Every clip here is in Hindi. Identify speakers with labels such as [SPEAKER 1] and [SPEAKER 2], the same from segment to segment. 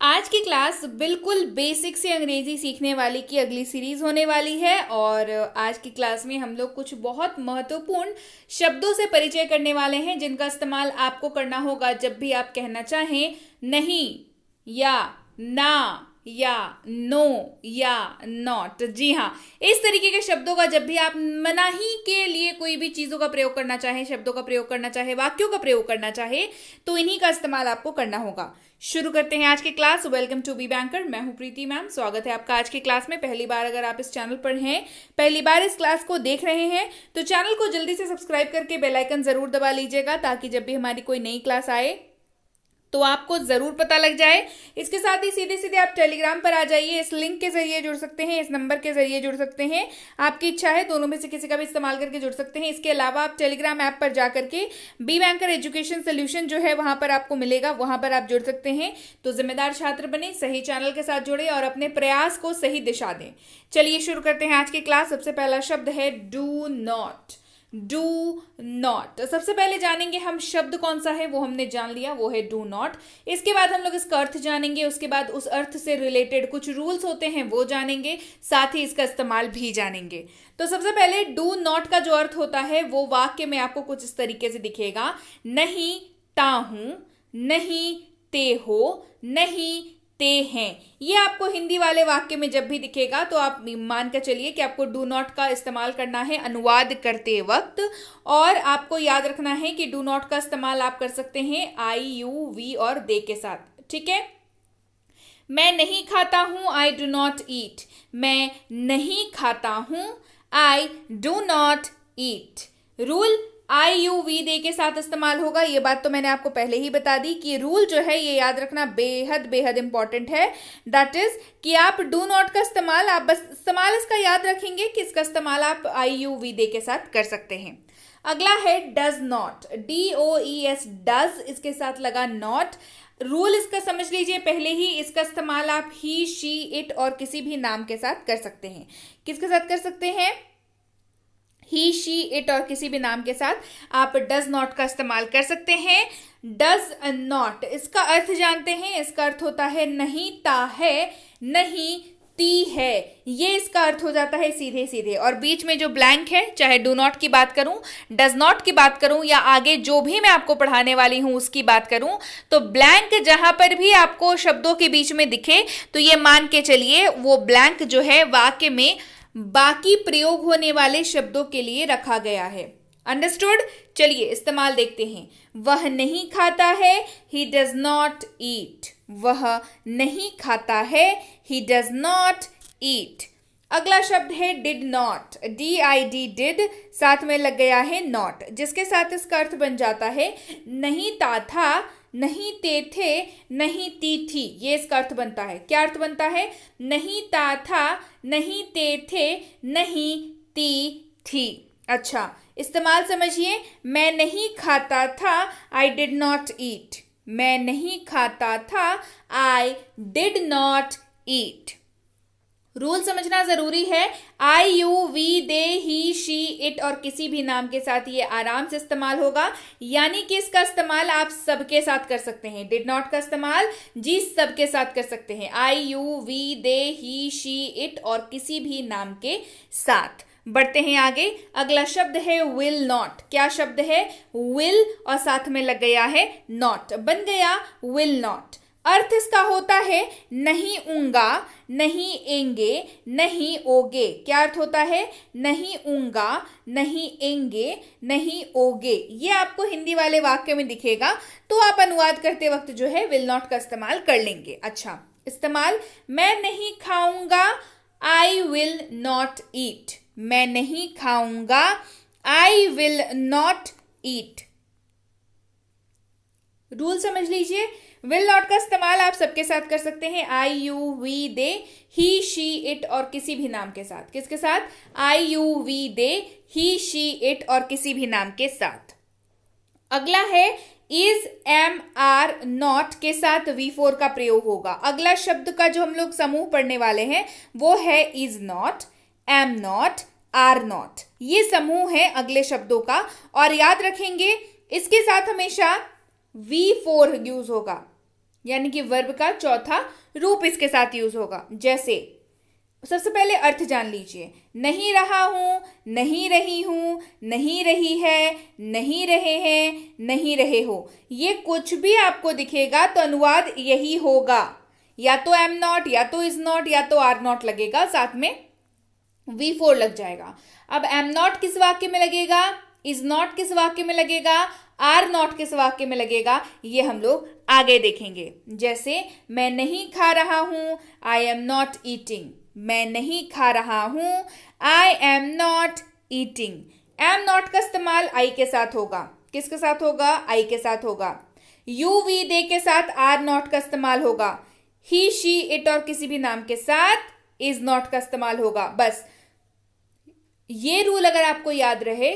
[SPEAKER 1] आज की क्लास बिल्कुल बेसिक से अंग्रेजी सीखने वाली की अगली सीरीज होने वाली है और आज की क्लास में हम लोग कुछ बहुत महत्वपूर्ण शब्दों से परिचय करने वाले हैं जिनका इस्तेमाल आपको करना होगा जब भी आप कहना चाहें नहीं या ना या नो या नॉट। जी हाँ, इस तरीके के शब्दों का जब भी आप मनाही के लिए कोई भी चीज़ों का प्रयोग करना चाहें, शब्दों का प्रयोग करना चाहे, वाक्यों का प्रयोग करना चाहे, तो इन्हीं का इस्तेमाल आपको करना होगा। शुरू करते हैं आज की class. Welcome to be banker. मैं हूं प्रीति मैम। स्वागत है आपका आज की क्लास में। पहली बार अगर आप इस चैनल पर हैं, पहली बार इस क्लास को देख रहे हैं, तो चैनल को जल्दी से सब्सक्राइब करके बेल आइकन जरूर दबा लीजिएगा ताकि जब भी हमारी कोई नई क्लास आए तो आपको जरूर पता लग जाए। इसके साथ ही सीधे सीधे आप टेलीग्राम पर आ जाइए। इस लिंक के जरिए जुड़ सकते हैं, इस नंबर के जरिए जुड़ सकते हैं, आपकी इच्छा है दोनों में से किसी का भी इस्तेमाल करके जुड़ सकते हैं। इसके अलावा आप टेलीग्राम ऐप पर जाकर के बी बैंकर एजुकेशन सोल्यूशन जो है वहां पर आपको मिलेगा, वहां पर आप जुड़ सकते हैं। तो जिम्मेदार छात्र बने, सही चैनल के साथ जुड़े और अपने प्रयास को सही दिशा दें। चलिए शुरू करते हैं आज की क्लास। सबसे पहला शब्द है डू नॉट। Do not. सबसे पहले जानेंगे हम शब्द कौन सा है, वो हमने जान लिया, वो है डू नॉट। इसके बाद हम लोग इसका अर्थ जानेंगे, उसके बाद उस अर्थ से रिलेटेड कुछ रूल्स होते हैं वो जानेंगे, साथ ही इसका इस्तेमाल भी जानेंगे। तो सबसे पहले डू नॉट का जो अर्थ होता है वो वाक्य में आपको कुछ इस तरीके से दिखेगा। नहीं ताहूं, नहीं ते हो, नहीं ते हैं। ये आपको हिंदी वाले वाक्य में जब भी दिखेगा तो आप मान कर चलिए कि आपको डू नॉट का इस्तेमाल करना है अनुवाद करते वक्त। और आपको याद रखना है कि डू नॉट का इस्तेमाल आप कर सकते हैं आई, यू, वी और दे के साथ। ठीक है। मैं नहीं खाता हूं, आई डू नॉट ईट। मैं नहीं खाता हूं, I do not eat. Rule I, you, we, they के साथ इस्तेमाल होगा। ये बात तो मैंने आपको पहले ही बता दी कि रूल जो है ये याद रखना बेहद बेहद इंपॉर्टेंट है। दैट इज कि आप डू नॉट का इस्तेमाल, आप बस इस्तेमाल इसका याद रखेंगे कि इसका इस्तेमाल आप आई, यू, वी, दे के साथ कर सकते हैं। अगला है डज नॉट। DOES, डज, इसके साथ लगा नॉट। रूल इसका समझ लीजिए पहले ही। इसका इस्तेमाल आप ही, शी, इट और किसी भी नाम के साथ कर सकते हैं। किसके साथ कर सकते हैं? ही, शी, इट और किसी भी नाम के साथ आप डज नॉट का इस्तेमाल कर सकते हैं। डज नॉट, इसका अर्थ जानते हैं। इसका अर्थ होता है नहीं ता है, नहीं ती है। ये इसका अर्थ हो जाता है सीधे सीधे। और बीच में जो ब्लैंक है, चाहे डू नॉट की बात करूं, डज नॉट की बात करूं या आगे जो भी मैं आपको पढ़ाने वाली हूं उसकी बात करूं, तो ब्लैंक जहां पर भी आपको शब्दों के बीच में दिखे तो ये मान के चलिए वो ब्लैंक जो है वाक्य में बाकी प्रयोग होने वाले शब्दों के लिए रखा गया है। अंडरस्टूड। चलिए इस्तेमाल देखते हैं। वह नहीं खाता है, ही डज नॉट ईट। वह नहीं खाता है, ही डज नॉट ईट। अगला शब्द है डिड नॉट। DID, डिड, साथ में लग गया है नॉट, जिसके साथ इसका अर्थ बन जाता है नहीं ता था, नहीं ते थे, नहीं ती थी। ये इसका अर्थ बनता है। क्या अर्थ बनता है? नहीं ता था, नहीं ते थे, नहीं ती थी। अच्छा, इस्तेमाल समझिए। मैं नहीं खाता था, आई डिड नॉट ईट। मैं नहीं खाता था, I did not eat. Rule समझना जरूरी है। I, you, we, they, he, she, it और किसी भी नाम के साथ ये आराम से इस्तेमाल होगा। यानी कि इसका इस्तेमाल आप सबके साथ कर सकते हैं। डिड नॉट का इस्तेमाल जी सबके साथ कर सकते हैं। I, you, we, they, he, she, it और किसी भी नाम के साथ। बढ़ते हैं आगे। अगला शब्द है विल नॉट। क्या शब्द है? विल और साथ में लग गया है नॉट, बन गया विल नॉट। अर्थ इसका होता है नहीं ऊंगा, नहीं एंगे, नहीं ओगे। क्या अर्थ होता है? नहीं ऊंगा, नहीं एंगे, नहीं ओगे। ये आपको हिंदी वाले वाक्य में दिखेगा तो आप अनुवाद करते वक्त जो है विल नॉट का इस्तेमाल कर लेंगे। अच्छा, इस्तेमाल मैं नहीं खाऊंगा, आई विल नॉट ईट। मैं नहीं खाऊंगा, I will not eat. Rule समझ लीजिए। विल नॉट का इस्तेमाल आप सबके साथ कर सकते हैं। I, you, we, they, he, she, it और किसी भी नाम के साथ। किसके साथ? I, you, we, they, he, she, it और किसी भी नाम के साथ। अगला है इज, एम, आर, नॉट के साथ V4 का प्रयोग होगा। अगला शब्द का जो हम लोग समूह पढ़ने वाले हैं वो है is not, am not, are not. ये समूह है अगले शब्दों का। और याद रखेंगे इसके साथ हमेशा V4 यूज होगा। यानी कि वर्ब का चौथा रूप इसके साथ यूज होगा। जैसे सबसे पहले अर्थ जान लीजिए, नहीं रहा हूं, नहीं रही हूं, नहीं रही है, नहीं रहे हैं, नहीं रहे हो। ये कुछ भी आपको दिखेगा तो अनुवाद यही होगा, या तो एम नॉट, या तो इज नॉट, या तो आर नॉट लगेगा, साथ में V4 लग जाएगा। अब एम नॉट किस वाक्य में लगेगा, इज नॉट किस वाक्य में लगेगा, आर नॉट किस वाक्य में लगेगा, ये हम लोग आगे देखेंगे। जैसे मैं नहीं खा रहा हूं, आई एम नॉट ईटिंग। मैं नहीं खा रहा हूं, I am not eating. Am not का इस्तेमाल आई के साथ होगा। किसके साथ होगा, आई के साथ होगा। यू वी दे के साथ आर नॉट का इस्तेमाल होगा। ही शी इट और किसी भी नाम के साथ इज नॉट का इस्तेमाल होगा। बस ये रूल अगर आपको याद रहे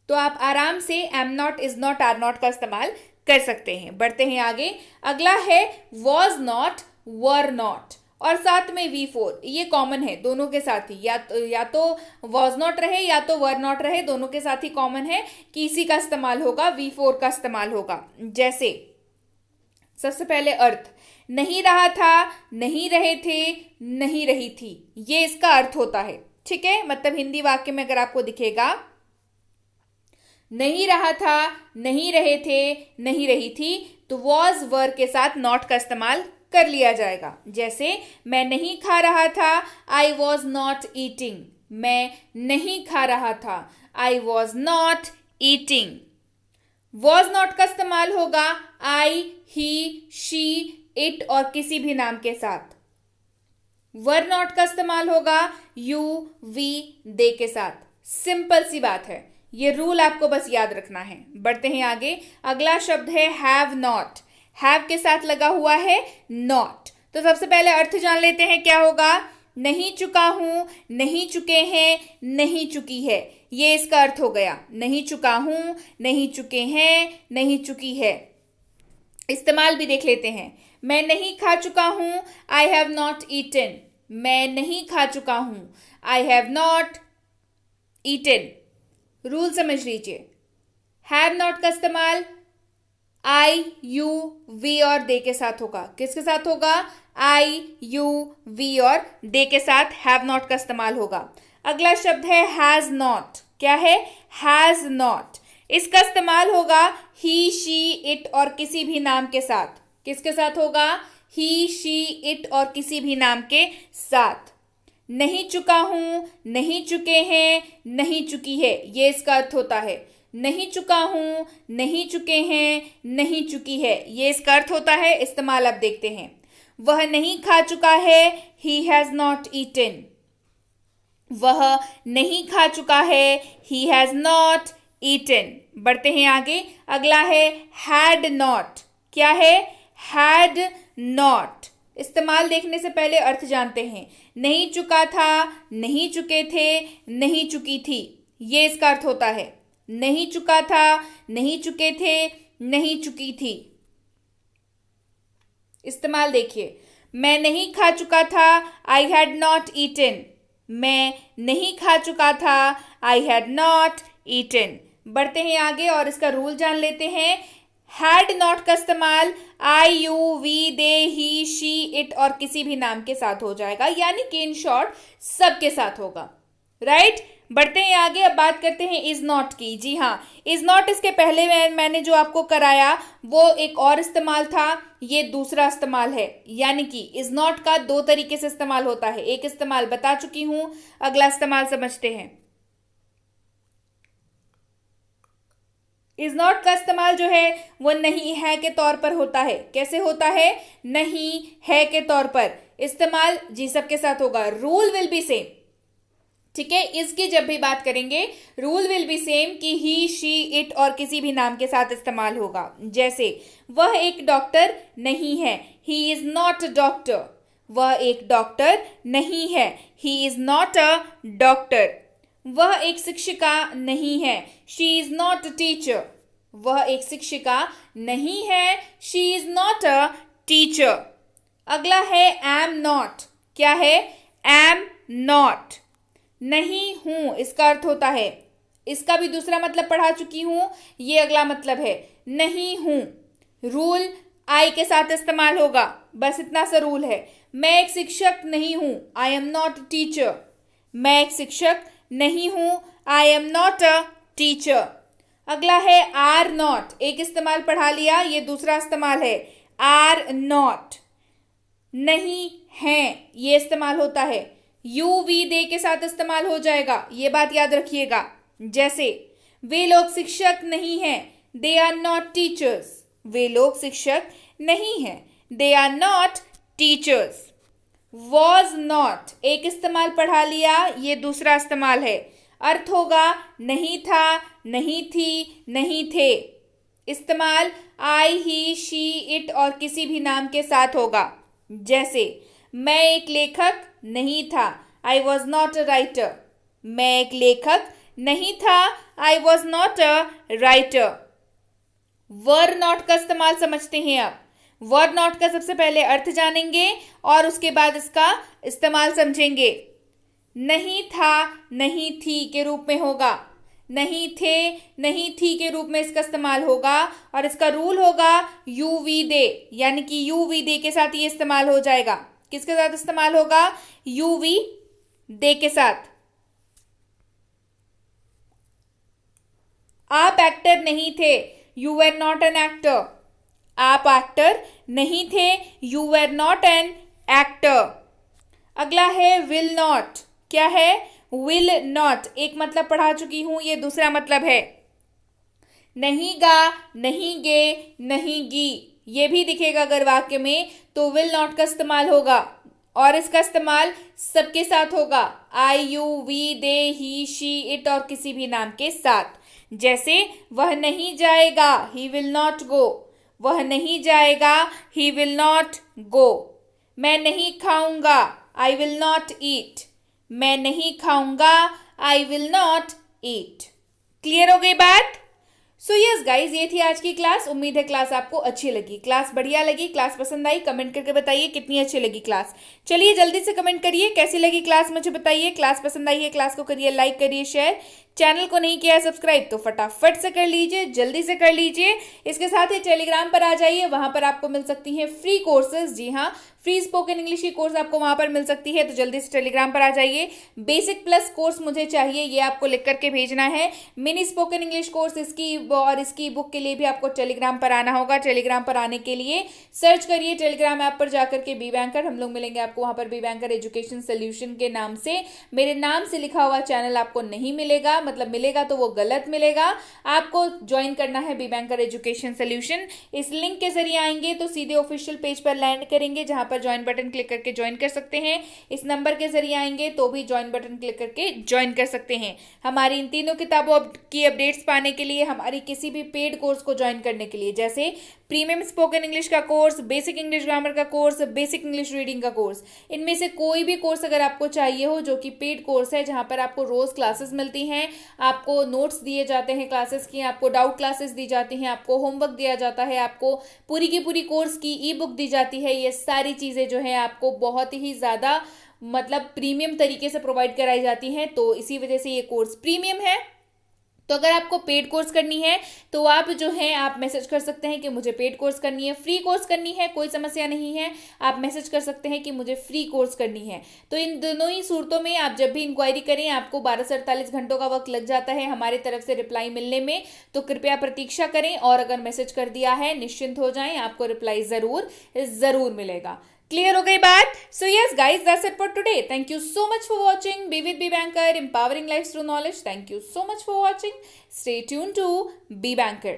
[SPEAKER 1] तो आप आराम से am not, is not, are not का इस्तेमाल कर सकते हैं। बढ़ते हैं आगे। अगला है वॉज नॉट, वर नॉट और साथ में V4। ये कॉमन है दोनों के साथ ही, या तो वॉज नॉट रहे या तो वर नॉट रहे, दोनों के साथ ही कॉमन है कि इसी का इस्तेमाल होगा, V4 का इस्तेमाल होगा। जैसे सबसे पहले अर्थ, नहीं रहा था, नहीं रहे थे, नहीं रही थी, ये इसका अर्थ होता है। ठीक है, मतलब हिंदी वाक्य में अगर आपको दिखेगा नहीं रहा था, नहीं रहे थे, नहीं रही थी, तो वॉज वर के साथ नॉट का इस्तेमाल कर लिया जाएगा। जैसे मैं नहीं खा रहा था, आई वॉज नॉट ईटिंग। मैं नहीं खा रहा था, I was not eating. Was not का इस्तेमाल होगा आई, ही, शी, इट और किसी भी नाम के साथ। वर नॉट का इस्तेमाल होगा यू, वी, दे के साथ। सिंपल सी बात है, ये रूल आपको बस याद रखना है। बढ़ते हैं आगे। अगला शब्द है हैव नॉट। हैव के साथ लगा हुआ है नॉट। तो सबसे पहले अर्थ जान लेते हैं क्या होगा। नहीं चुका हूं, नहीं चुके हैं, नहीं चुकी है, ये इसका अर्थ हो गया। नहीं चुका हूं, नहीं चुके हैं, नहीं चुकी है। इस्तेमाल भी देख लेते हैं। मैं नहीं खा चुका हूं, आई हैव नॉट ईटन। मैं नहीं खा चुका हूं, I have not eaten. Rule समझ लीजिए। हैव नॉट का इस्तेमाल आई, यू, वी और दे के साथ होगा। किसके साथ होगा, आई, यू, वी और दे के साथ हैव नॉट का इस्तेमाल होगा। अगला शब्द है हैज नॉट। क्या है, हैज नॉट। इसका इस्तेमाल होगा ही, शी, इट और किसी भी नाम के साथ। किसके साथ होगा, ही, शी, इट और किसी भी नाम के साथ। नहीं चुका हूं, नहीं चुके हैं, नहीं चुकी है, ये इसका अर्थ होता है। नहीं चुका हूं, नहीं चुके हैं, नहीं चुकी है, ये इसका अर्थ होता है। इस्तेमाल अब देखते हैं। वह नहीं खा चुका है, ही हैज नॉट ईटन। वह नहीं खा चुका है, ही हैज नॉट ईटन। बढ़ते हैं आगे। अगला है हैड नॉट। क्या है, हैड नॉट। इस्तेमाल देखने से पहले अर्थ जानते हैं। नहीं चुका था, नहीं चुके थे, नहीं चुकी थी, ये इसका अर्थ होता है। नहीं चुका था, नहीं चुके थे, नहीं चुकी थी। इस्तेमाल देखिए। मैं नहीं खा चुका था, आई हैड नॉट ईटन। मैं नहीं खा चुका था, आई हैड नॉट ईटन। बढ़ते हैं आगे और इसका रूल जान लेते हैं। हैड नॉट का इस्तेमाल I, you, we, they, he, she, it और किसी भी नाम के साथ हो जाएगा, यानी कि इन शॉर्ट सबके साथ होगा। राइट। बढ़ते हैं आगे। अब बात करते हैं इज नॉट की। जी हाँ, इज नॉट इसके पहले मैंने जो आपको कराया वो एक और इस्तेमाल था, ये दूसरा इस्तेमाल है। यानी कि इज नॉट का दो तरीके से इस्तेमाल होता है। एक इस्तेमाल बता चुकी हूं, अगला इस्तेमाल समझते हैं। इज नॉट का इस्तेमाल जो है वो नहीं है के तौर पर होता है। कैसे होता है, नहीं है के तौर पर इस्तेमाल जी सबके साथ होगा। Rule will be same. ठीक है, इसकी जब भी बात करेंगे रूल विल बी सेम कि ही, शी, इट और किसी भी नाम के साथ इस्तेमाल होगा। जैसे वह एक डॉक्टर नहीं है, he is not a doctor. वह एक डॉक्टर नहीं है, he is not a doctor. वह एक शिक्षिका नहीं है, she is not a teacher. वह एक शिक्षिका नहीं है, she is not a teacher. अगला है एम नॉट। क्या है, एम नॉट। नहीं हूं, इसका अर्थ होता है। इसका भी दूसरा मतलब पढ़ा चुकी हूं, ये अगला मतलब है नहीं हूं। रूल आई के साथ इस्तेमाल होगा, बस इतना सा रूल है। मैं एक शिक्षक नहीं हूं, I am not a teacher. मैं एक शिक्षक नहीं हूं, I am not a teacher. अगला है आर नॉट, एक इस्तेमाल पढ़ा लिया, ये दूसरा इस्तेमाल है। आर नॉट, नहीं है, ये इस्तेमाल होता है। यू वी दे के साथ इस्तेमाल हो जाएगा, ये बात याद रखिएगा। जैसे वे लोग शिक्षक नहीं हैं, दे आर नॉट टीचर्स। वे लोग शिक्षक नहीं हैं, they are not teachers. Was not, एक इस्तेमाल पढ़ा लिया, ये दूसरा इस्तेमाल है। अर्थ होगा नहीं था, नहीं थी, नहीं थे। इस्तेमाल आई, ही, शी, इट और किसी भी नाम के साथ होगा। जैसे मैं एक लेखक नहीं था, I was not a writer. मैं एक लेखक नहीं था, I was not a writer. Were not का इस्तेमाल समझते हैं अब। वर नॉट का सबसे पहले अर्थ जानेंगे और उसके बाद इसका इस्तेमाल समझेंगे। नहीं था, नहीं थी के रूप में होगा। नहीं थे, नहीं थी के रूप में इसका इस्तेमाल होगा और इसका रूल होगा यू वी दे, यानी कि यू वी दे के साथ ये इस्तेमाल हो जाएगा। किसके साथ इस्तेमाल होगा? यू वी दे के साथ। आप एक्टर नहीं थे, you were not an actor. आप एक्टर नहीं थे, you were not an actor. अगला है विल नॉट। क्या है? Will not. एक मतलब पढ़ा चुकी हूं, ये दूसरा मतलब है। नहीं गा, नहीं गे, नहीं गी, ये भी दिखेगा अगर वाक्य में तो विल नॉट का इस्तेमाल होगा और इसका इस्तेमाल सबके साथ होगा। I, you, we, they, he, she, it और किसी भी नाम के साथ। जैसे वह नहीं जाएगा, ही विल नॉट गो। वह नहीं जाएगा, ही विल नॉट गो। मैं नहीं खाऊंगा, आई विल नॉट ईट। मैं नहीं खाऊंगा, I will not eat. Clear हो गई बात? सो यस गाइज, ये थी आज की क्लास। उम्मीद है क्लास आपको अच्छी लगी, क्लास बढ़िया लगी, क्लास पसंद आई। कमेंट करके बताइए कितनी अच्छी लगी क्लास। चलिए जल्दी से कमेंट करिए कैसी लगी क्लास, मुझे बताइए। क्लास पसंद आई है, क्लास को करिए लाइक, करिए शेयर। चैनल को नहीं किया है सब्सक्राइब तो फटाफट से कर लीजिए, जल्दी से कर लीजिए। इसके साथ ही टेलीग्राम पर आ जाइए, वहां पर आपको मिल सकती हैं फ्री कोर्सेज। जी हाँ, फ्री स्पोकन इंग्लिश की कोर्स आपको वहां पर मिल सकती है, तो जल्दी से टेलीग्राम पर आ जाइए। बेसिक प्लस कोर्स मुझे चाहिए, ये आपको लिख करके भेजना है। मिनी स्पोकन इंग्लिश कोर्स इसकी और इसकी बुक के लिए भी आपको टेलीग्राम पर आना होगा। टेलीग्राम पर आने के लिए सर्च करिए टेलीग्राम ऐप पर जाकर के बी बैंकर। हम लोग मिलेंगे आपको वहां पर बी बैंकर एजुकेशन सोल्यूशन के नाम से। मेरे नाम से लिखा हुआ चैनल आपको नहीं मिलेगा, मतलब मिलेगा तो वो गलत मिलेगा। आपको ज्वाइन करना है बी बैंकर एजुकेशन सोल्यूशन। इस लिंक के जरिए आएंगे तो सीधे ऑफिशियल पेज पर लैंड करेंगे, जहां पर ज्वाइन बटन क्लिक करके ज्वाइन कर सकते हैं। इस नंबर के जरिए आएंगे तो भी ज्वाइन बटन क्लिक करके ज्वाइन कर सकते हैं। हमारी इन तीनों किताबों की अपडेट्स पाने के लिए, हमारी किसी भी पेड कोर्स को ज्वाइन करने के लिए, जैसे प्रीमियम स्पोकन इंग्लिश का कोर्स, बेसिक इंग्लिश ग्रामर का कोर्स, बेसिक इंग्लिश रीडिंग का कोर्स, इनमें से कोई भी कोर्स अगर आपको चाहिए हो जो कि पेड कोर्स है, जहां पर आपको रोज क्लासेस मिलती हैं, आपको नोट्स दिए जाते हैं क्लासेस की, आपको डाउट क्लासेस दी जाती हैं, आपको होमवर्क दिया जाता है, आपको पूरी की पूरी कोर्स की ई बुक दी जाती है। ये सारी चीज़ें जो है आपको बहुत ही ज़्यादा मतलब प्रीमियम तरीके से प्रोवाइड कराई जाती हैं, तो इसी वजह से ये कोर्स प्रीमियम है। तो अगर आपको पेड कोर्स करनी है तो आप जो है आप मैसेज कर सकते हैं कि मुझे पेड कोर्स करनी है। फ्री कोर्स करनी है कोई समस्या नहीं है, आप मैसेज कर सकते हैं कि मुझे फ्री कोर्स करनी है। तो इन दोनों ही सूरतों में आप जब भी इंक्वायरी करें, आपको 12 से 48 घंटों का वक्त लग जाता है हमारे तरफ से रिप्लाई मिलने में, तो कृपया प्रतीक्षा करें। और अगर मैसेज कर दिया है निश्चिंत हो जाएं, आपको रिप्लाई जरूर मिलेगा। क्लियर हो गई बात? So yes guys, that's it for today. Thank you so much for watching be with B banker, empowering lives through knowledge. Thank you so much for watching. Stay tuned to Be Banker.